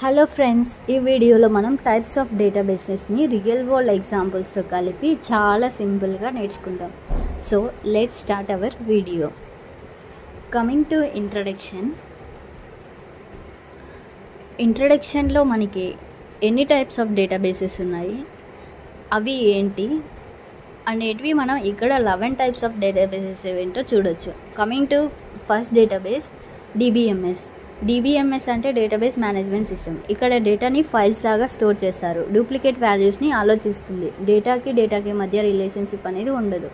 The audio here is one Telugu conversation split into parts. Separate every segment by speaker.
Speaker 1: హలో ఫ్రెండ్స్, ఈ వీడియోలో మనం టైప్స్ ఆఫ్ డేటాబేసెస్ని రియల్ వరల్డ్ ఎగ్జాంపుల్స్తో కలిపి చాలా సింపుల్గా నేర్చుకుందాం. So let's start our video. Coming to ఇంట్రడక్షన్లో మనకి ఎన్ని టైప్స్ ఆఫ్ డేటాబేసెస్ ఉన్నాయి, అవి ఏంటి అనేటివి మనం ఇక్కడ 11 టైప్స్ ఆఫ్ డేటాబేసెస్ ఏంటో చూడొచ్చు. Coming to first database DBMS అంటే డేటాబేస్ మేనేజ్మెంట్ సిస్టమ్. ఇక్కడ డేటాని ఫైల్స్ లాగా స్టోర్ చేస్తారు. డూప్లికేట్ వాల్యూస్ని ఆలోచిస్తుంది. డేటాకి మధ్య రిలేషన్షిప్ అనేది ఉండదు.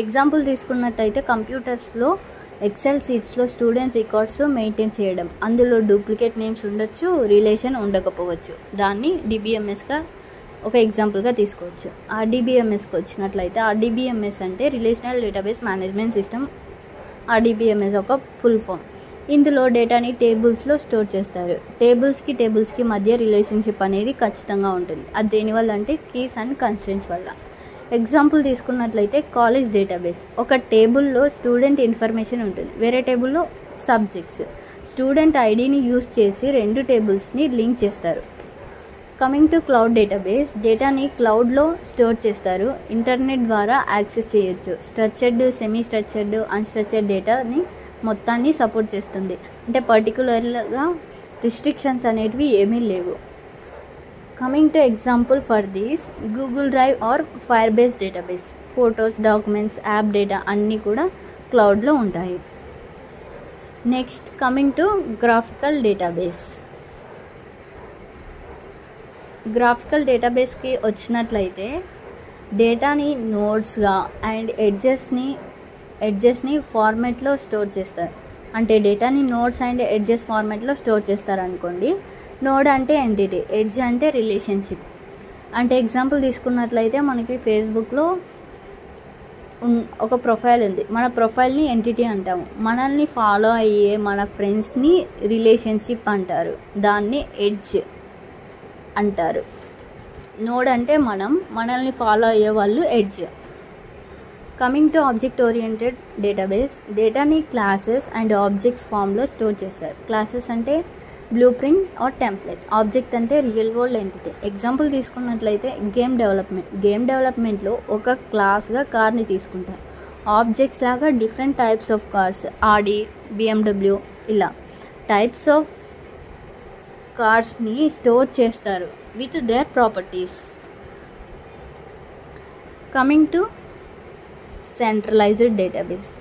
Speaker 1: ఎగ్జాంపుల్ తీసుకున్నట్టయితే కంప్యూటర్స్లో ఎక్సెల్ షీట్స్లో స్టూడెంట్స్ రికార్డ్స్ మెయింటైన్ చేయడం, అందులో డూప్లికేట్ నేమ్స్ ఉండొచ్చు, రిలేషన్ ఉండకపోవచ్చు. దాన్ని డిబిఎంఎస్గా ఒక ఎగ్జాంపుల్గా తీసుకోవచ్చు. ఆర్డిబిఎంఎస్కి వచ్చినట్లయితే ఆర్డిబిఎంఎస్ అంటే relational database management system. RDBMS ఒక ఫుల్ ఫామ్. ఇందులో డేటాని టేబుల్స్లో స్టోర్ చేస్తారు. టేబుల్స్కి మధ్య రిలేషన్షిప్ అనేది ఖచ్చితంగా ఉంటుంది. అది దేనివల్ల అంటే కీస్ అండ్ కన్స్ట్రెంట్స్ వల్ల. ఎగ్జాంపుల్ తీసుకున్నట్లయితే కాలేజ్ డేటాబేస్. ఒక టేబుల్లో స్టూడెంట్ ఇన్ఫర్మేషన్ ఉంటుంది, వేరే టేబుల్లో సబ్జెక్ట్స్. స్టూడెంట్ ఐడిని యూజ్ చేసి రెండు టేబుల్స్ని లింక్ చేస్తారు. కమింగ్ టు క్లౌడ్ డేటాబేస్, డేటాని క్లౌడ్లో స్టోర్ చేస్తారు. ఇంటర్నెట్ ద్వారా యాక్సెస్ చేయొచ్చు. స్ట్రక్చర్డ్, సెమీ స్ట్రక్చర్డ్, అన్స్ట్రక్చర్డ్ డేటాని మొత్తాన్ని సపోర్ట్ చేస్తుంది. అంటే పర్టికులర్గా రిస్ట్రిక్షన్స్ అనేటివి ఏమీ లేవు. Coming to example for this, Google Drive or Firebase database. Photos, documents, app data అన్నీ కూడా క్లౌడ్లో ఉంటాయి. Next coming to graphical database. Graphical డేటాబేస్కి వచ్చినట్లయితే డేటాని నోడ్స్గా అండ్ ఎడ్జెస్ని ఫార్మాట్లో స్టోర్ చేస్తారు. అంటే డేటాని నోడ్స్ అండ్ ఎడ్జెస్ ఫార్మాట్లో స్టోర్ చేస్తారు అనుకోండి. నోడ్ అంటే ఎంటిటీ, ఎడ్జ్ అంటే రిలేషన్షిప్. అంటే ఎగ్జాంపుల్ తీసుకున్నట్లయితే మనకి ఫేస్బుక్లో ఒక ప్రొఫైల్ ఉంది. మన ప్రొఫైల్ని ఎంటిటీ అంటాము. మనల్ని ఫాలో అయ్యే మన ఫ్రెండ్స్ని రిలేషన్షిప్ అంటారు. దాన్ని ఎడ్జ్ అంటారు. నోడ్ అంటే మనల్ని ఫాలో అయ్యే వాళ్ళు edge. Coming to object oriented database, డేటాని క్లాసెస్ అండ్ ఆబ్జెక్ట్స్ ఫామ్లో స్టోర్ చేస్తారు. క్లాసెస్ అంటే blue print or template. Object అంటే రియల్ వరల్డ్ ఎంటిటీ. ఎగ్జాంపుల్ తీసుకున్నట్లయితే గేమ్ డెవలప్మెంట్లో ఒక క్లాస్గా కార్ని తీసుకుంటారు. ఆబ్జెక్ట్స్ లాగా different types of cars, Audi, BMW ఇలా టైప్స్ ఆఫ్ కార్స్ని స్టోర్ చేస్తారు with their properties. Coming to centralised database.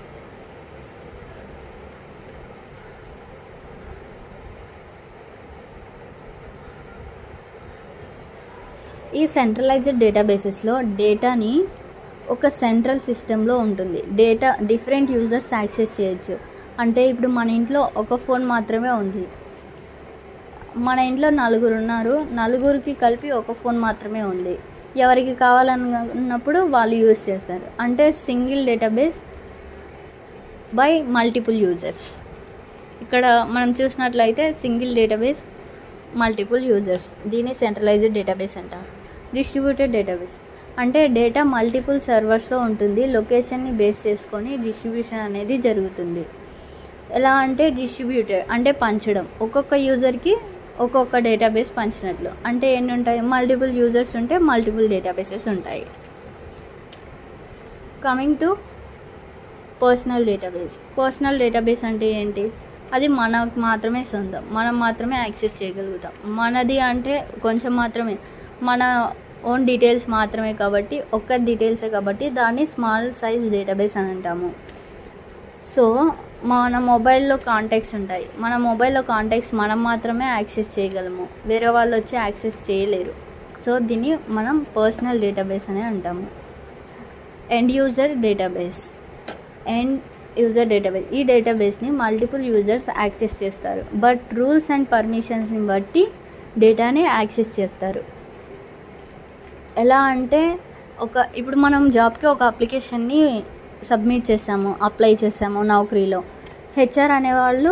Speaker 1: ఈ సెంట్రలైజ్డ్ డేటాబేసెస్లో డేటాని ఒక సెంట్రల్ సిస్టంలో ఉంటుంది. డేటా డిఫరెంట్ యూజర్స్ యాక్సెస్ చేయొచ్చు. అంటే ఇప్పుడు మన ఇంట్లో ఒక ఫోన్ మాత్రమే ఉంది. మన ఇంట్లో నలుగురు ఉన్నారు, నలుగురికి కలిపి ఒక ఫోన్ మాత్రమే ఉంది. ఎవరికి కావాలన్నప్పుడు వాళ్ళు యూజ్ చేస్తారు. అంటే single database by multiple users. ఇక్కడ మనం చూసినట్లయితే సింగిల్ డేటాబేస్ మల్టిపుల్ యూజర్స్, దీన్ని సెంట్రలైజ్డ్ డేటాబేస్ అంటారు. డిస్ట్రిబ్యూటెడ్ డేటాబేస్ అంటే డేటా మల్టిపుల్ సర్వర్స్లో ఉంటుంది. లొకేషన్ని బేస్ చేసుకొని డిస్ట్రిబ్యూషన్ అనేది జరుగుతుంది. ఎలా అంటే డిస్ట్రిబ్యూటెడ్ అంటే పంచడం, ఒక్కొక్క యూజర్కి ఒక్కొక్క డేటాబేస్ పంచినట్లు. అంటే ఎన్ని ఉంటాయి, మల్టిపుల్ యూజర్స్ ఉంటే మల్టిపుల్ డేటాబేసెస్ ఉంటాయి. కమింగ్ టు పర్సనల్ డేటాబేస్ అంటే ఏంటి, అది మనకు మాత్రమే సొంతం, మనం మాత్రమే యాక్సెస్ చేయగలుగుతాం. మనది అంటే కొంచెం మాత్రమే, మన ఓన్ డీటెయిల్స్ మాత్రమే కాబట్టి, ఒక్క డీటెయిల్సే కాబట్టి దాన్ని స్మాల్ సైజ్ డేటాబేస్ అని అంటాము. సో మన మొబైల్లో కాంటాక్ట్స్ ఉంటాయి. మన మొబైల్లో కాంటాక్ట్స్ మనం మాత్రమే యాక్సెస్ చేయగలము, వేరే వాళ్ళు వచ్చి యాక్సెస్ చేయలేరు. సో దీన్ని మనం పర్సనల్ డేటాబేస్ అని అంటాము. End user database. ఈ డేటాబేస్ని మల్టిపుల్ యూజర్స్ యాక్సెస్ చేస్తారు. బట్ రూల్స్ అండ్ పర్మిషన్స్ని బట్టి డేటాని యాక్సెస్ చేస్తారు. ఎలా అంటే ఇప్పుడు మనం జాబ్కి ఒక అప్లికేషన్ని సబ్మిట్ చేసాము, అప్లై చేసాము నౌకరీలో. HR అనేవాళ్ళు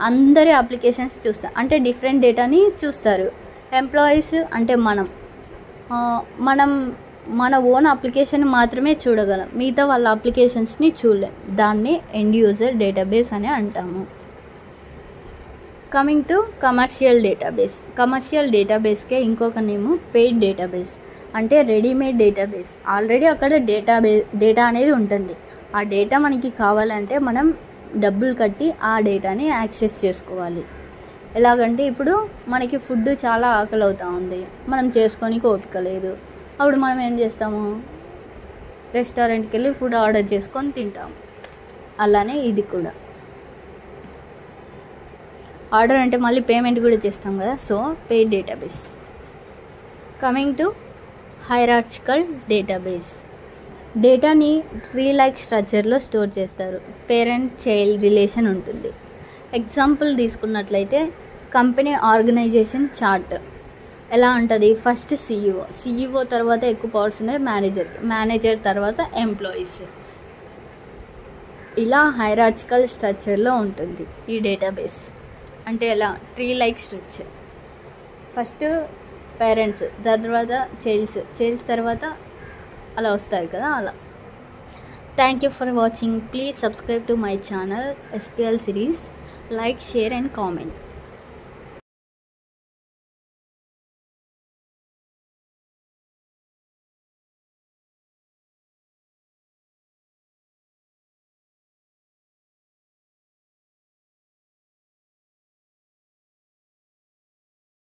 Speaker 1: అందరి అప్లికేషన్స్ చూస్తారు. అంటే డిఫరెంట్ డేటాని చూస్తారు. ఎంప్లాయీస్ అంటే మనం మన ఓన్ అప్లికేషన్ మాత్రమే చూడగలం, మిగతా వాళ్ళ అప్లికేషన్స్ని చూడలేం. దాన్ని ఎండ్ యూజర్ డేటాబేస్ అని అంటాము. కమింగ్ టు కమర్షియల్ డేటాబేస్కే ఇంకొక నేము పెయిడ్ డేటాబేస్. అంటే రెడీమేడ్ డేటాబేస్. ఆల్రెడీ అక్కడ డేటా అనేది ఉంటుంది. ఆ డేటా మనకి కావాలంటే మనం డబ్బులు కట్టి ఆ డేటాని యాక్సెస్ చేసుకోవాలి. ఎలాగంటే ఇప్పుడు మనకి ఫుడ్ చాలా ఆకలి అవుతూ ఉంది, మనం చేసుకోనికి ఓపిక లేదు. అప్పుడు మనం ఏం చేస్తాము, రెస్టారెంట్కి వెళ్ళి ఫుడ్ ఆర్డర్ చేసుకొని తింటాము. అలానే ఇది కూడా ఆర్డర్ అంటే మళ్ళీ పేమెంట్ కూడా చేస్తాం కదా. So paid database. Coming to hierarchical database. డేటాని ట్రీ లైక్ స్ట్రక్చర్లో స్టోర్ చేస్తారు. పేరెంట్ చైల్డ్ రిలేషన్ ఉంటుంది. ఎగ్జాంపుల్ తీసుకున్నట్లయితే కంపెనీ ఆర్గనైజేషన్ చార్ట్ ఎలా ఉంటుంది, ఫస్ట్ సిఇఓ తర్వాత ఎక్కువ పవర్స్ ఉన్నాయి మేనేజర్ తర్వాత ఎంప్లాయీస్. ఇలా హైరార్చికల్ స్ట్రక్చర్లో ఉంటుంది ఈ డేటాబేస్. అంటే ఎలా, tree like structure. First parents, దాని తర్వాత చైల్డ్స్ తర్వాత అలా వస్తారు కదా, అలా. Thank you for watching. Please subscribe to my channel SQL series. Like, share and comment.